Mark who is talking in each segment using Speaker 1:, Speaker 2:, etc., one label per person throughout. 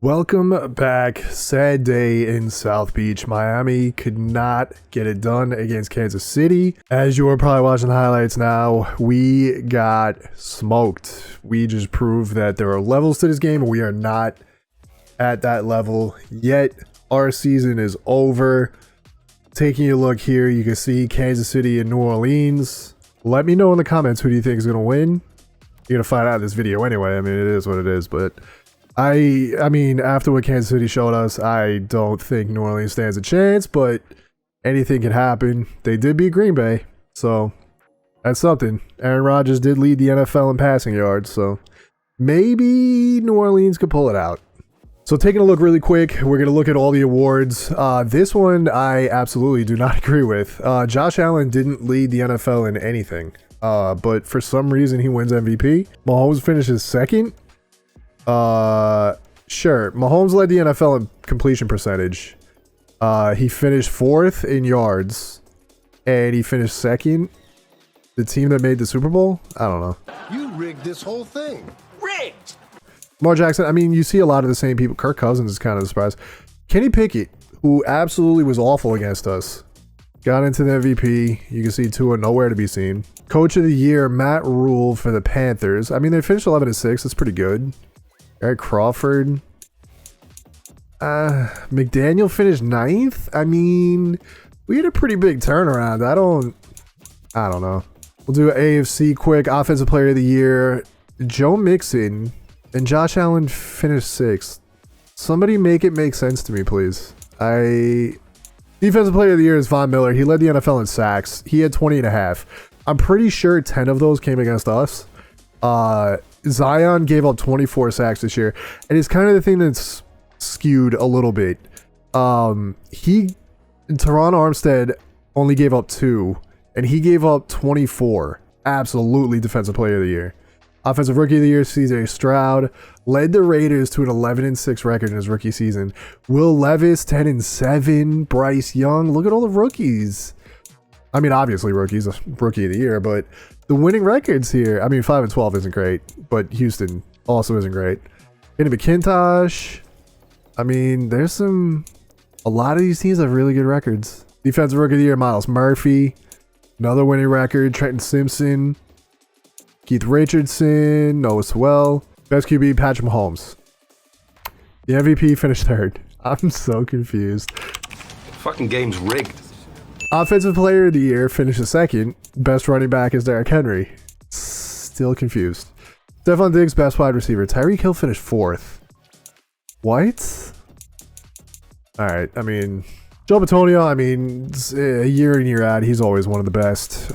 Speaker 1: Welcome back. Sad day in South Beach. Miami could not get it done against Kansas City. As you are probably watching the highlights now, we got smoked. We just proved that there are levels to this game and we are not at that level yet. Our season is over. Taking a look here, you can see Kansas City and New Orleans. Let me know in the comments who do you think is going to win. You're going to find out in this video anyway. I mean, it is what it is, but I mean, after what Kansas City showed us, I don't think New Orleans stands a chance, but anything can happen. They did beat Green Bay, so that's something. Aaron Rodgers did lead the NFL in passing yards, so maybe New Orleans could pull it out. So taking a look really quick, we're going to look at all the awards. This one I absolutely do not agree with. Josh Allen didn't lead the NFL in anything, but for some reason he wins MVP. Mahomes finishes second. Sure. Mahomes led the NFL in completion percentage. He finished fourth in yards, and he finished second. The team that made the Super Bowl? I don't know.
Speaker 2: You rigged this whole thing. Rigged!
Speaker 1: Lamar Jackson, I mean, you see a lot of the same people. Kirk Cousins is kind of a surprise. Kenny Pickett, who absolutely was awful against us, got into the MVP. You can see Tua nowhere to be seen. Coach of the Year, Matt Rule for the Panthers. I mean, they finished 11-6. That's pretty good. Eric Crawford. McDaniel finished 9th. I mean, we had a pretty big turnaround. I don't know. We'll do AFC quick. Offensive Player of the Year, Joe Mixon, and Josh Allen finished 6th. Somebody make it make sense to me, please. Defensive Player of the Year is Von Miller. He led the NFL in sacks. He had 20.5. I'm pretty sure 10 of those came against us. Zion gave up 24 sacks this year, and it's kind of the thing that's skewed a little bit. Teron Armstead only gave up 2, and he gave up 24. Absolutely Defensive Player of the Year. Offensive Rookie of the Year, CJ Stroud led the Raiders to an 11-6 record in his rookie season. Will Levis 10-7. Bryce Young, look at all the rookies. I mean, obviously rookies, Rookie of the Year, but the winning records here, I mean, 5-12 isn't great, but Houston also isn't great. Kenny McIntosh, I mean, there's a lot of these teams have really good records. Defensive Rookie of the Year, Myles Murphy, another winning record. Trenton Simpson, Keith Richardson, Noah Swell. Best QB, Patrick Mahomes. The MVP finished 3rd. I'm so confused.
Speaker 2: Fucking game's rigged.
Speaker 1: Offensive Player of the Year finishes 2nd. Best running back is Derrick Henry. Still confused. Stephon Diggs, best wide receiver. Tyreek Hill finished 4th. What? Alright, I mean, Joe Bitonio, I mean, year in, year out, he's always one of the best.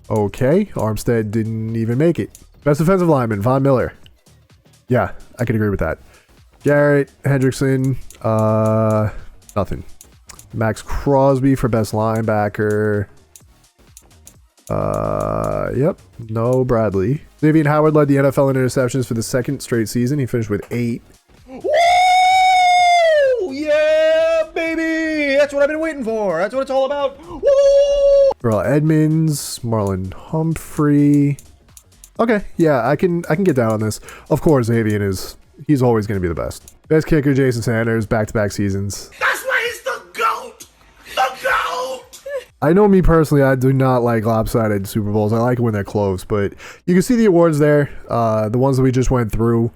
Speaker 1: Okay, Armstead didn't even make it. Best defensive lineman, Von Miller. Yeah, I can agree with that. Garrett, Hendrickson, nothing. Max Crosby for best linebacker. Yep, no Bradley. Xavier Howard led the NFL in interceptions for the 2nd straight season. He finished with 8.
Speaker 3: Woo! Yeah, baby! That's what I've been waiting for. That's what it's all about. Woo!
Speaker 1: Terrell Edmonds, Marlon Humphrey. Okay, yeah, I can get down on this. Of course, Xavier he's always going to be the best. Best kicker, Jason Sanders, back-to-back seasons.
Speaker 2: That's why he's the GOAT! The GOAT!
Speaker 1: I know me personally, I do not like lopsided Super Bowls. I like it when they're close, but you can see the awards there. The ones that we just went through.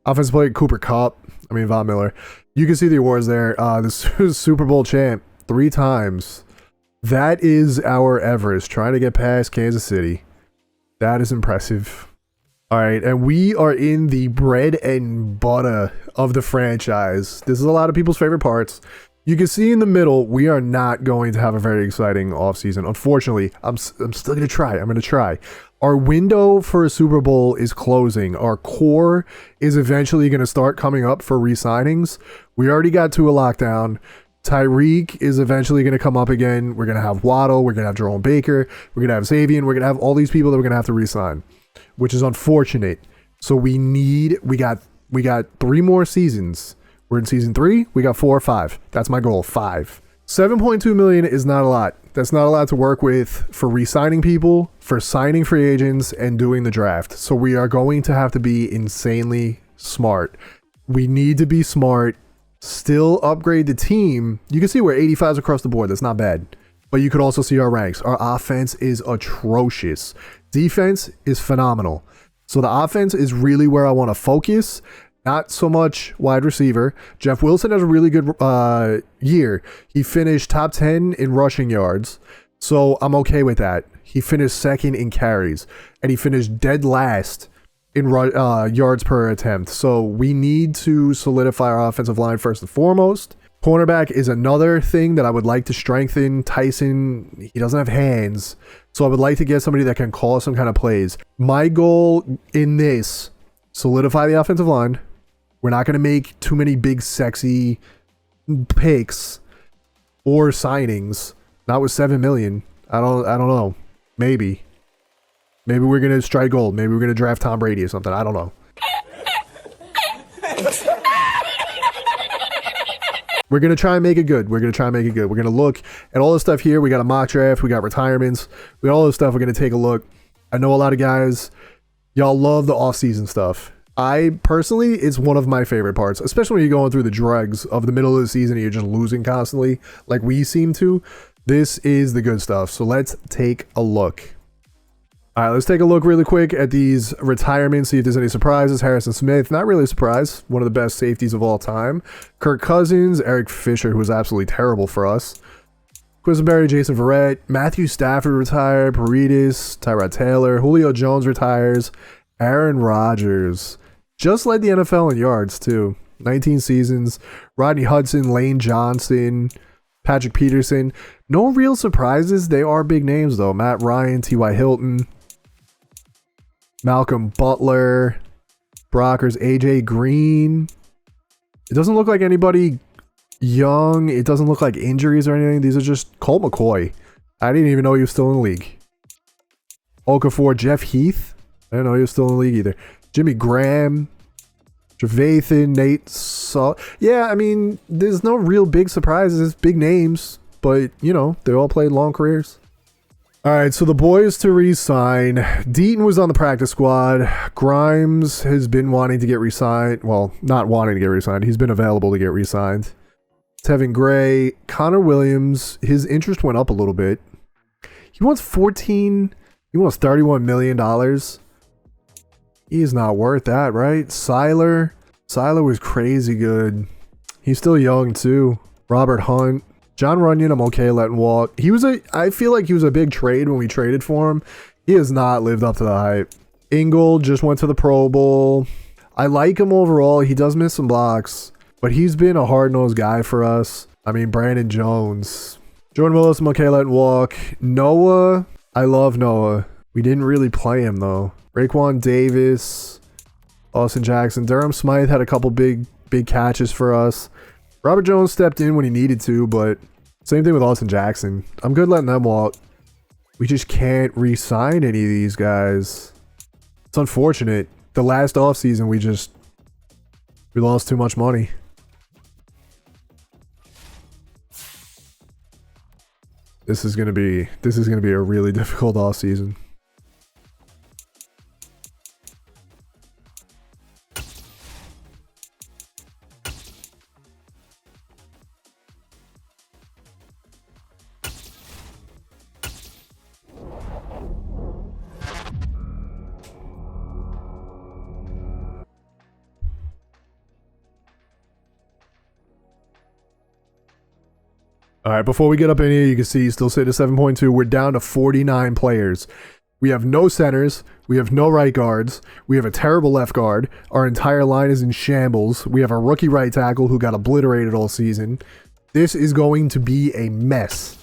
Speaker 1: Offensive Player, Cooper Kupp. I mean, Von Miller. You can see the awards there. The Super Bowl champ 3 times. That is our Everest, trying to get past Kansas City. That is impressive. All right, and we are in the bread and butter of the franchise. This is a lot of people's favorite parts. You can see in the middle, we are not going to have a very exciting offseason. Unfortunately, I'm still going to try. I'm going to try. Our window for a Super Bowl is closing. Our core is eventually going to start coming up for re-signings. We already got to a lockdown. Tyreek is eventually going to come up again. We're going to have Waddle. We're going to have Jerome Baker. We're going to have Xavier. We're going to have all these people that we're going to have to re-sign, which is unfortunate. So we got 3 more seasons. We're in season 3. We got 4 or 5. That's my goal. 5. $7.2 million is not a lot. That's not a lot to work with for re-signing people, for signing free agents, and doing the draft. So we are going to have to be insanely smart. We need to be smart, still upgrade the team. You can see we're 85s across the board. That's not bad. But you could also see our ranks. Our offense is atrocious. Defense is phenomenal. So the offense is really where I want to focus. Not so much wide receiver. Jeff Wilson has a really good year. He finished top 10 in rushing yards. So I'm okay with that. He finished second in carries. And he finished dead last in yards per attempt. So we need to solidify our offensive line first and foremost. Cornerback is another thing that I would like to strengthen. Tyson, he doesn't have hands. So I would like to get somebody that can call some kind of plays. My goal in this, solidify the offensive line. We're not going to make too many big, sexy picks or signings. Not with $7 million. I don't know. Maybe we're going to strike gold. Maybe we're going to draft Tom Brady or something. I don't know. We're going to try and make it good. We're going to look at all this stuff here. We got a mock draft. We got retirements. We got all this stuff. We're going to take a look. I know a lot of guys, y'all love the offseason stuff. I personally, it's one of my favorite parts, especially when you're going through the dregs of the middle of the season and you're just losing constantly like we seem to. This is the good stuff. So let's take a look. All right, let's take a look really quick at these retirements, see if there's any surprises. Harrison Smith, not really a surprise. One of the best safeties of all time. Kirk Cousins, Eric Fisher, who was absolutely terrible for us. Quisenberry, Jason Verrett, Matthew Stafford retired, Paredes, Tyrod Taylor, Julio Jones retires, Aaron Rodgers. Just led the NFL in yards, too. 19 seasons. Rodney Hudson, Lane Johnson, Patrick Peterson. No real surprises. They are big names, though. Matt Ryan, T.Y. Hilton, Malcolm Butler, Brockers, A.J. Green. It doesn't look like anybody young. It doesn't look like injuries or anything. These are just Colt McCoy. I didn't even know he was still in the league. Okafor, Jeff Heath. I didn't know he was still in the league either. Jimmy Graham, Trevathan, Nate Saul. Yeah, I mean, there's no real big surprises, big names, but, you know, they all played long careers. All right, so the boys to re-sign. Deaton was on the practice squad. Grimes has been wanting to get re-signed. Well, not wanting to get re-signed. He's been available to get re-signed. Tevin Gray, Connor Williams, his interest went up a little bit. He wants $31 million. He is not worth that, right? Siler was crazy good. He's still young too. Robert Hunt, John Runyon, I'm okay letting walk. I feel like he was a big trade when we traded for him. He has not lived up to the hype. Ingold just went to the Pro Bowl. I like him overall. He does miss some blocks, but he's been a hard-nosed guy for us. I mean, Brandon Jones. Jordan Willis, I'm okay letting walk. Noah, I love Noah. We didn't really play him though. Raekwon Davis, Austin Jackson, Durham Smythe had a couple big catches for us. Robert Jones stepped in when he needed to, but same thing with Austin Jackson. I'm good letting them walk. We just can't re-sign any of these guys. It's unfortunate. The last offseason, we lost too much money. This is gonna be a really difficult offseason. All right, before we get up in here, you can see still sitting at 7.2. We're down to 49 players. We have no centers. We have no right guards. We have a terrible left guard. Our entire line is in shambles. We have a rookie right tackle who got obliterated all season. This is going to be a mess.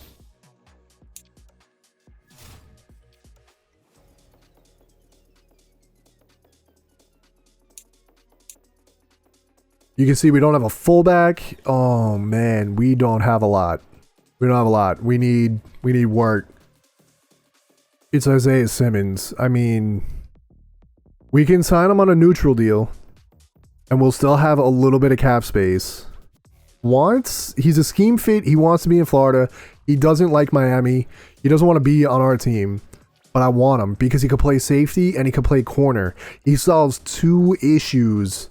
Speaker 1: You can see we don't have a fullback. Oh, man, we don't have a lot. We need work. It's Isaiah Simmons. I mean, we can sign him on a neutral deal, and we'll still have a little bit of cap space. He's a scheme fit. He wants to be in Florida. He doesn't like Miami. He doesn't want to be on our team, but I want him because he could play safety and he could play corner. He solves two issues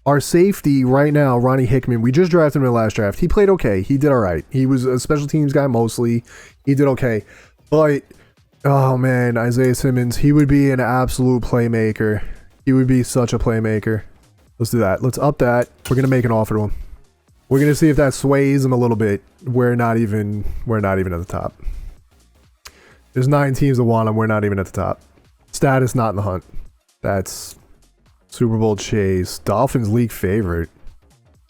Speaker 1: Our safety right now, Ronnie Hickman, we just drafted him in the last draft. He played okay. He did all right. He was a special teams guy mostly. He did okay. But, oh man, Isaiah Simmons, he would be an absolute playmaker. He would be such a playmaker. Let's do that. Let's up that. We're going to make an offer to him. We're going to see if that sways him a little bit. We're not even at the top. There's 9 teams that want him. We're not even at the top. Status not in the hunt. That's Super Bowl chase. Dolphins league favorite.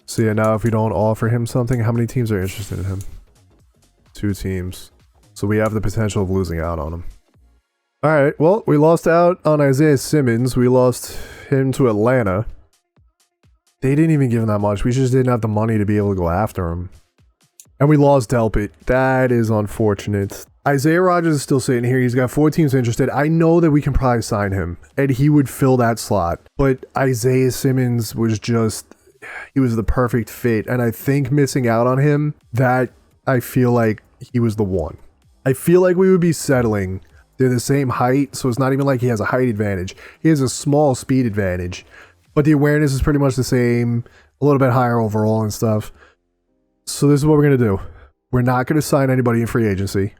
Speaker 1: So yeah, now if we don't offer him something, how many teams are interested in him? 2 teams. So we have the potential of losing out on him. All right. Well, we lost out on Isaiah Simmons. We lost him to Atlanta. They didn't even give him that much. We just didn't have the money to be able to go after him. And we lost Delpit. That is unfortunate. Isaiah Rodgers is still sitting here. He's got 4 teams interested. I know that we can probably sign him, and he would fill that slot. But Isaiah Simmons was just, he was the perfect fit. And I think missing out on him, that I feel like he was the one. I feel like we would be settling. They're the same height, so it's not even like he has a height advantage. He has a small speed advantage. But the awareness is pretty much the same, a little bit higher overall and stuff. So this is what we're going to do. We're not going to sign anybody in free agency.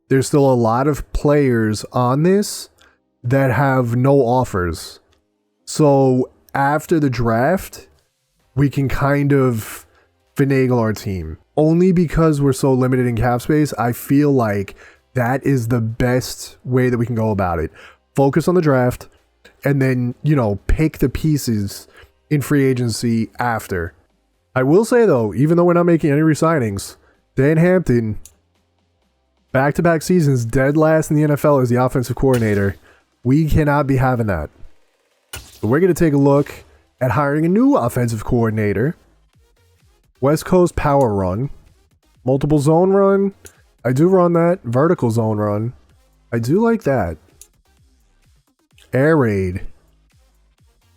Speaker 1: There's still a lot of players on this that have no offers. So after the draft, we can kind of finagle our team. Only because we're so limited in cap space, I feel like that is the best way that we can go about it. Focus on the draft, and then, you know, pick the pieces in free agency after. I will say, though, even though we're not making any re-signings, Dan Hampton, back-to-back seasons, dead last in the NFL as the offensive coordinator. We cannot be having that. So we're going to take a look at hiring a new offensive coordinator. West Coast power run. Multiple zone run. I do run that. Vertical zone run. I do like that. Air raid.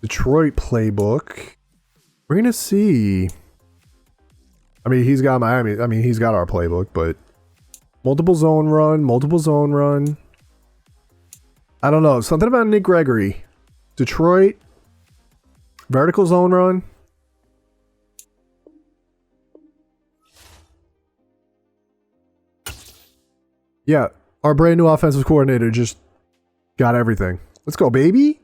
Speaker 1: Detroit playbook. We're going to see. I mean, he's got Miami. I mean, he's got our playbook, but multiple zone run, multiple zone run. I don't know. Something about Nick Gregory. Detroit. Vertical zone run. Yeah, our brand new offensive coordinator just got everything. Let's go, baby.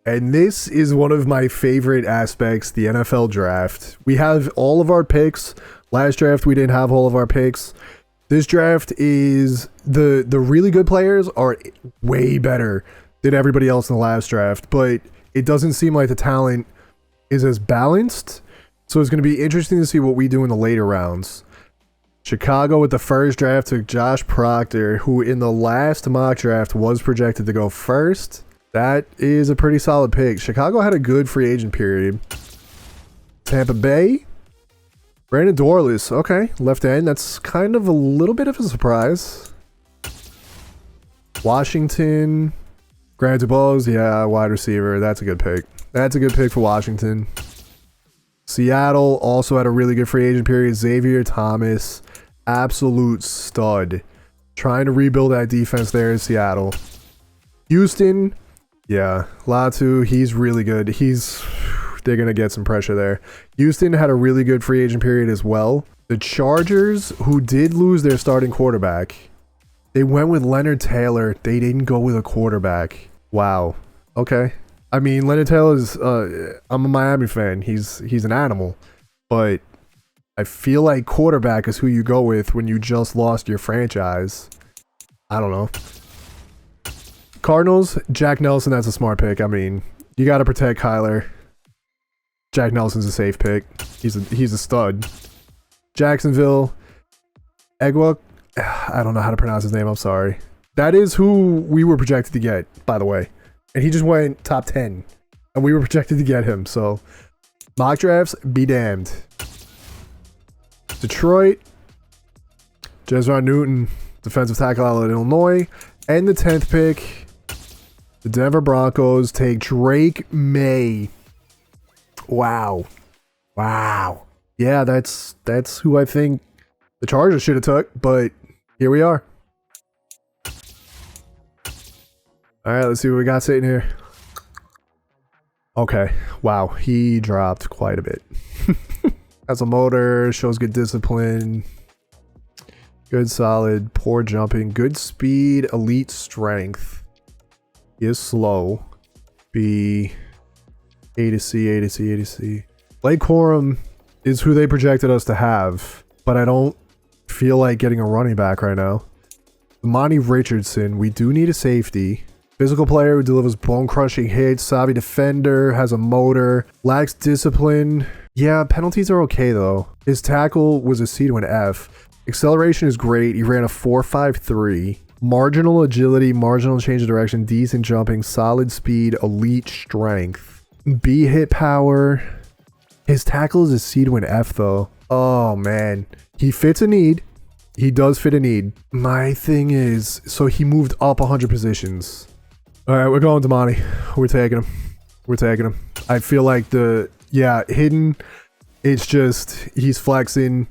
Speaker 1: And this is one of my favorite aspects, the NFL draft. We have all of our picks. Last draft, we didn't have all of our picks. This draft is the really good players are way better than everybody else in the last draft, but it doesn't seem like the talent is as balanced. So it's going to be interesting to see what we do in the later rounds. Chicago with the first draft took Josh Proctor, who in the last mock draft was projected to go first. That is a pretty solid pick. Chicago had a good free agent period. Tampa Bay. Brandon Dorlus. Okay, left end. That's kind of a little bit of a surprise. Washington. Grant DuBose. Yeah, wide receiver. That's a good pick. That's a good pick for Washington. Seattle also had a really good free agent period. Xavier Thomas. Absolute stud. Trying to rebuild that defense there in Seattle. Houston. Yeah, Latu, he's really good. They're going to get some pressure there. Houston had a really good free agent period as well. The Chargers, who did lose their starting quarterback, they went with Leonard Taylor. They didn't go with a quarterback. Wow. Okay. I mean, Leonard Taylor's, I'm a Miami fan. He's an animal. But I feel like quarterback is who you go with when you just lost your franchise. I don't know. Cardinals, Jack Nelson, that's a smart pick. I mean, you got to protect Kyler. Jack Nelson's a safe pick. He's a stud. Jacksonville, Egwa, I don't know how to pronounce his name. I'm sorry. That is who we were projected to get, by the way. And he just went top 10. And we were projected to get him. So, mock drafts, be damned. Detroit, Jezron Newton, defensive tackle out of Illinois. And the 10th pick, the Denver Broncos take Drake May. Wow. Yeah, that's who I think the Chargers should have took, but here we are. All right, let's see what we got sitting here. Okay. Wow. He dropped quite a bit. Has a motor, shows good discipline, good solid, poor jumping, good speed, elite strength. He is slow. B, A to C, A to C, A to C. Blake Corum is who they projected us to have, but I don't feel like getting a running back right now. Monty Richardson, we do need a safety. Physical player who delivers bone-crushing hits, savvy defender, has a motor, lacks discipline. Yeah, penalties are okay though. His tackle was a C to an F. Acceleration is great. He ran a 4.53. Marginal agility, marginal change of direction, decent jumping, solid speed, elite strength. B hit power. His tackle is a C to an F though. Oh man. He fits a need. He does fit a need. My thing is, so he moved up 100 positions. All right, we're going to Monty. We're taking him. We're taking him. I feel like hidden. It's just, he's flexing.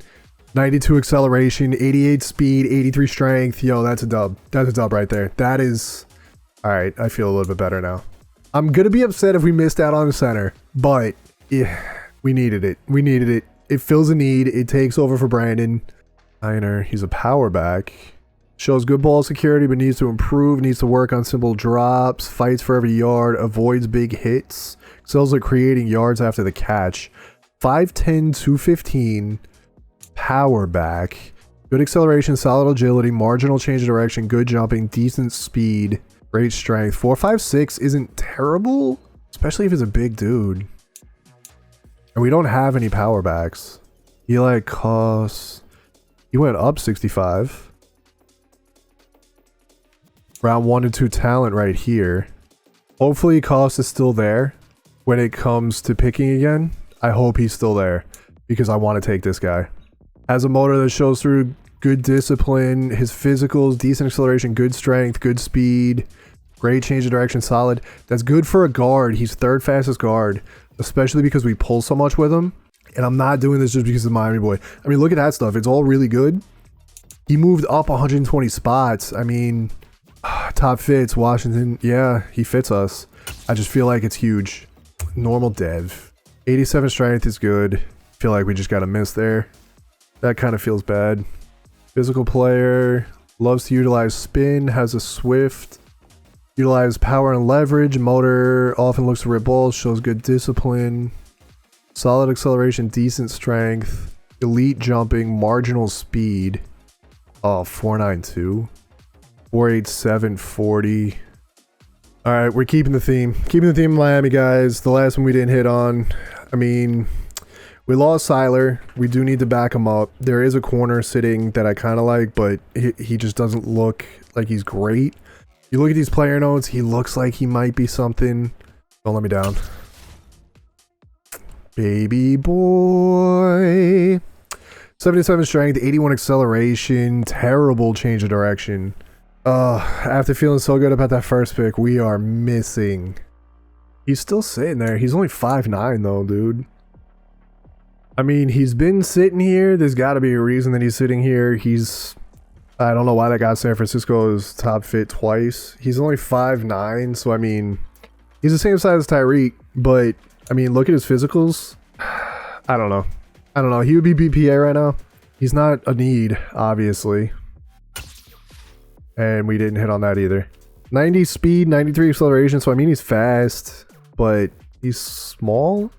Speaker 1: 92 acceleration, 88 speed, 83 strength. Yo, that's a dub. That's a dub right there. That is... All right, I feel a little bit better now. I'm going to be upset if we missed out on the center, but yeah, we needed it. We needed it. It fills a need. It takes over for Brandon. He's a power back. Shows good ball security, but needs to improve. Needs to work on simple drops. Fights for every yard. Avoids big hits. Excels at creating yards after the catch. 5'10", 215. Power back. Good acceleration, solid agility, marginal change of direction, good jumping, decent speed, great strength. 4.56 isn't terrible, especially if it's a big dude. And we don't have any power backs. Eli costs... He went up 65. Round 1 and 2 talent right here. Hopefully cost is still there when it comes to picking again. I hope he's still there because I want to take this guy. Has a motor that shows through, good discipline, his physicals, decent acceleration, good strength, good speed, great change of direction, solid. That's good for a guard. He's third fastest guard, especially because we pull so much with him. And I'm not doing this just because of Miami boy. I mean, look at that stuff. It's all really good. He moved up 120 spots. I mean, top fits, Washington. Yeah, he fits us. I just feel like it's huge. Normal dev. 87 strength is good. Feel like we just got a miss there. That kind of feels bad. Physical player. Loves to utilize spin. Has a swift. Utilize power and leverage. Motor. Often looks to rip balls. Shows good discipline. Solid acceleration. Decent strength. Elite jumping. Marginal speed. Oh, 492. 487. 40. Alright, we're keeping the theme. Keeping the theme in Miami, guys. The last one we didn't hit on. I mean... We lost Siler. We do need to back him up. There is a corner sitting that I kind of like, but he just doesn't look like he's great. You look at these player notes, he looks like he might be something. Don't let me down. Baby boy. 77 strength, 81 acceleration, terrible change of direction. After feeling so good about that first pick, we are missing. He's still sitting there. He's only 5'9" though, dude. I mean, he's been sitting here. There's got to be a reason that he's sitting here. I don't know why that got San Francisco's top fit twice. He's only 5'9", so I mean, he's the same size as Tyreek, but I mean, look at his physicals. I don't know. He would be BPA right now. He's not a need, obviously. And we didn't hit on that either. 90 speed, 93 acceleration, so I mean, he's fast, but he's small.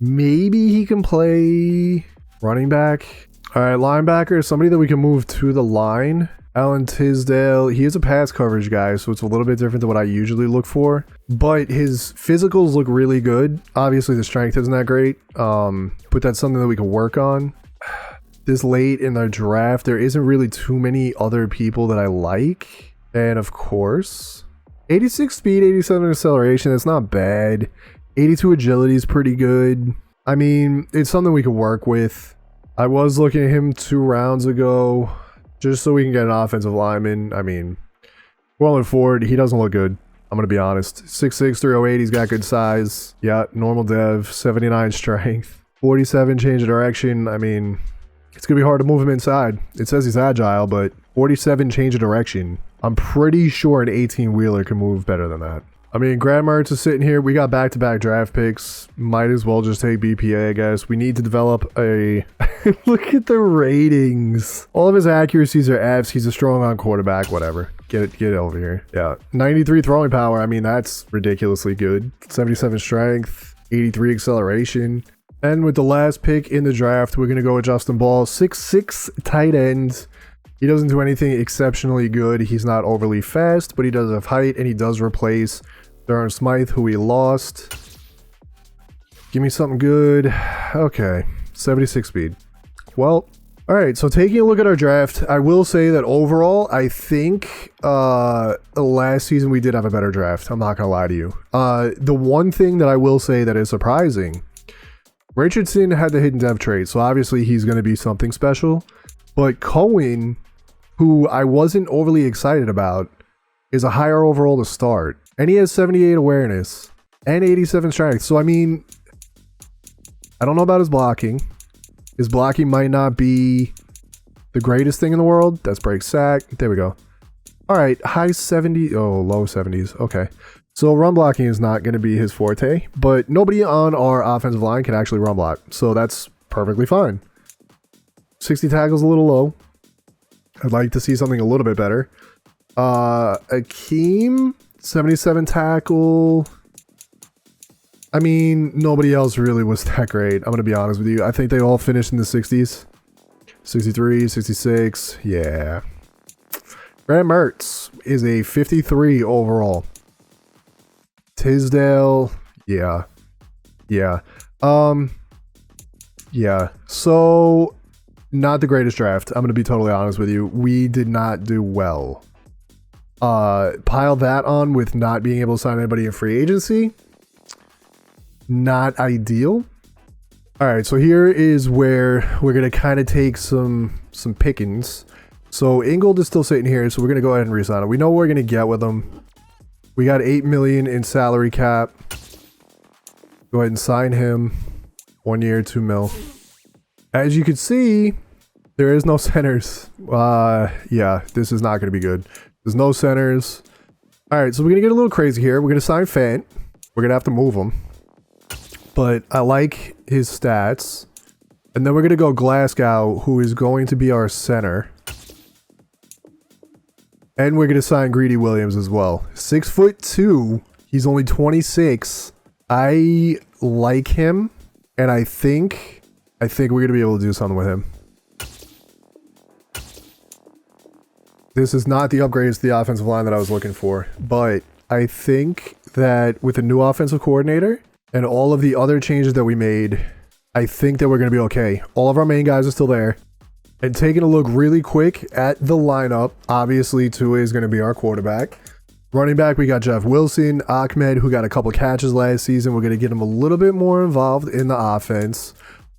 Speaker 1: Maybe he can play running back. All right, linebacker, somebody that we can move to the line. Alan Tisdale, he is a pass coverage guy, so it's a little bit different than what I usually look for. But his physicals look really good. Obviously, the strength isn't that great, but that's something that we can work on. This late in the draft, there isn't really too many other people that I like. And of course, 86 speed, 87 acceleration, that's not bad. 82 agility is pretty good. I mean, it's something we can work with. I was looking at him 2 rounds ago just so we can get an offensive lineman. I mean, going forward, he doesn't look good. I'm going to be honest. 6'6", 308, he's got good size. Yeah, normal dev, 79 strength, 47 change of direction. I mean, it's going to be hard to move him inside. It says he's agile, but 47 change of direction. I'm pretty sure an 18-wheeler can move better than that. I mean, Graham Mertz is sitting here. We got back-to-back draft picks. Might as well just take BPA, I guess. We need to develop a... Look at the ratings. All of his accuracies are Fs. He's a strong-on quarterback. Whatever. Get it over here. Yeah. 93 throwing power. I mean, that's ridiculously good. 77 strength. 83 acceleration. And with the last pick in the draft, we're going to go with Justin Ball. 6'6" tight end. He doesn't do anything exceptionally good. He's not overly fast, but he does have height, and he does replace Darren Smythe, who we lost. Give me something good. Okay, 76 speed. Well, all right, so taking a look at our draft, I will say that overall, I think last season we did have a better draft. I'm not going to lie to you. The one thing that I will say that is surprising, Richardson had the hidden dev trait, so obviously he's going to be something special. But Cohen, who I wasn't overly excited about, is a higher overall to start. And he has 78 awareness and 87 strength. So, I mean, I don't know about his blocking. His blocking might not be the greatest thing in the world. That's break sack. There we go. All right, high 70s. Oh, low 70s. Okay. So run blocking is not going to be his forte, but nobody on our offensive line can actually run block. So that's perfectly fine. 60 tackles a little low. I'd like to see something a little bit better. Akeem, 77 tackle. I mean, nobody else really was that great. I'm going to be honest with you. I think they all finished in the 60s. 63, 66. Yeah. Graham Mertz is a 53 overall. Tisdale. Yeah. Yeah. Yeah. So... not the greatest draft. I'm going to be totally honest with you. We did not do well. Pile that on with not being able to sign anybody in free agency. Not ideal. All right, so here is where we're going to kind of take some pickings. So Ingold is still sitting here, so we're going to go ahead and re-sign him. We know what we're going to get with him. We got $8 million in salary cap. Go ahead and sign him. 1 year, $2 million. As you can see, there is no centers. Yeah, this is not going to be good. There's no centers. All right, so we're going to get a little crazy here. We're going to sign Fant. We're going to have to move him. But I like his stats. And then we're going to go Glasgow, who is going to be our center. And we're going to sign Greedy Williams as well. 6'2". He's only 26. I like him. And I think we're going to be able to do something with him. This is not the upgrades to the offensive line that I was looking for. But I think that with a new offensive coordinator and all of the other changes that we made, I think that we're going to be okay. All of our main guys are still there. And taking a look really quick at the lineup, obviously Tua is going to be our quarterback. Running back, we got Jeff Wilson, Ahmed, who got a couple catches last season. We're going to get him a little bit more involved in the offense.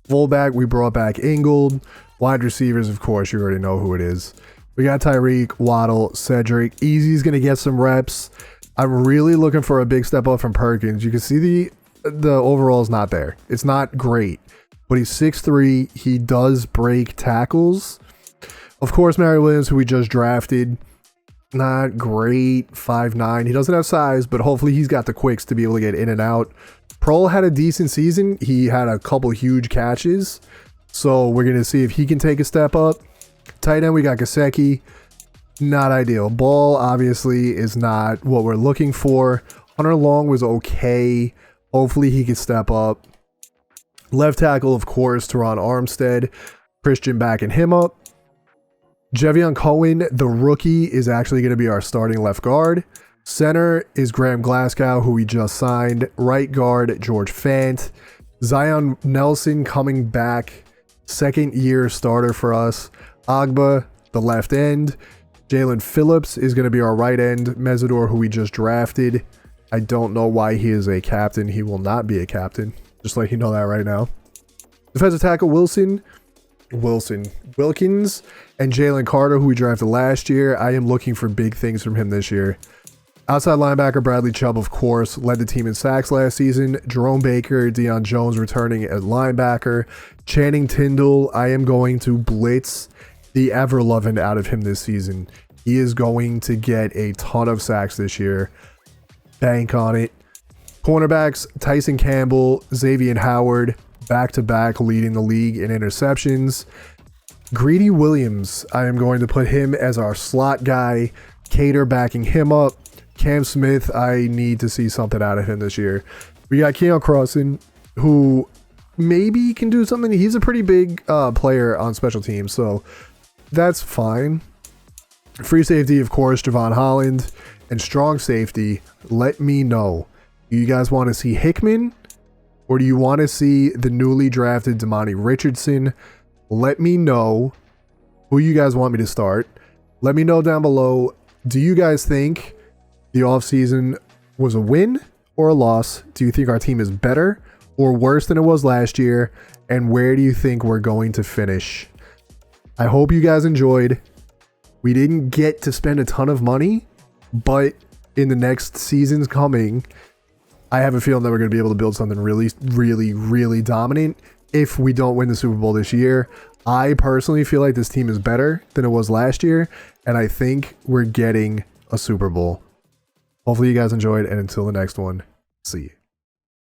Speaker 1: Fullback, we brought back Ingold. Wide receivers, of course, you already know who it is. We got Tyreek, Waddle, Cedric. Easy's going to get some reps. I'm really looking for a big step up from Perkins. You can see the overall is not there. It's not great, but he's 6'3". He does break tackles. Of course, Mary Williams, who we just drafted, not great, 5'9". He doesn't have size, but hopefully he's got the quicks to be able to get in and out. Prohl had a decent season. He had a couple huge catches. So we're going to see if he can take a step up. Tight end, we got Gesicki. Not ideal. Ball, obviously, is not what we're looking for. Hunter Long was okay. Hopefully he can step up. Left tackle, of course, Teron Armstead. Christian backing him up. Jevion Cohen, the rookie, is actually going to be our starting left guard. Center is Graham Glasgow, who we just signed. Right guard, George Fant. Zion Nelson coming back. Second year starter for us. Agba, the left end. Jalen Phillips is going to be our right end. Mesidor, who we just drafted. I don't know why he is a captain. He will not be a captain. Just let you know that right now. Defensive tackle Wilkins, and Jalen Carter, who we drafted last year. I am looking for big things from him this year. Outside linebacker Bradley Chubb, of course, led the team in sacks last season. Jerome Baker, Deion Jones returning at linebacker. Channing Tindall, I am going to blitz the ever-loving out of him this season. He is going to get a ton of sacks this year. bank on it. Cornerbacks, Tyson Campbell, Xavier Howard, back-to-back leading the league in interceptions. Greedy Williams, I am going to put him as our slot guy. Cater backing him up. Cam Smith, I need to see something out of him this year. We got Keon Crossan, who maybe can do something. He's a pretty big player on special teams, so that's fine. Free safety, of course, Javon Holland. And strong safety, let me know. Do you guys want to see Hickman? Or do you want to see the newly drafted Damani Richardson? Let me know who you guys want me to start. Let me know down below. Do you guys think the offseason was a win or a loss? Do you think our team is better or worse than it was last year? And where do you think we're going to finish? I hope you guys enjoyed. We didn't get to spend a ton of money, but in the next seasons coming, I have a feeling that we're going to be able to build something really, really, really dominant if we don't win the Super Bowl this year. I personally feel like this team is better than it was last year, and I think we're getting a Super Bowl. Hopefully you guys enjoyed, and until the next one, see you.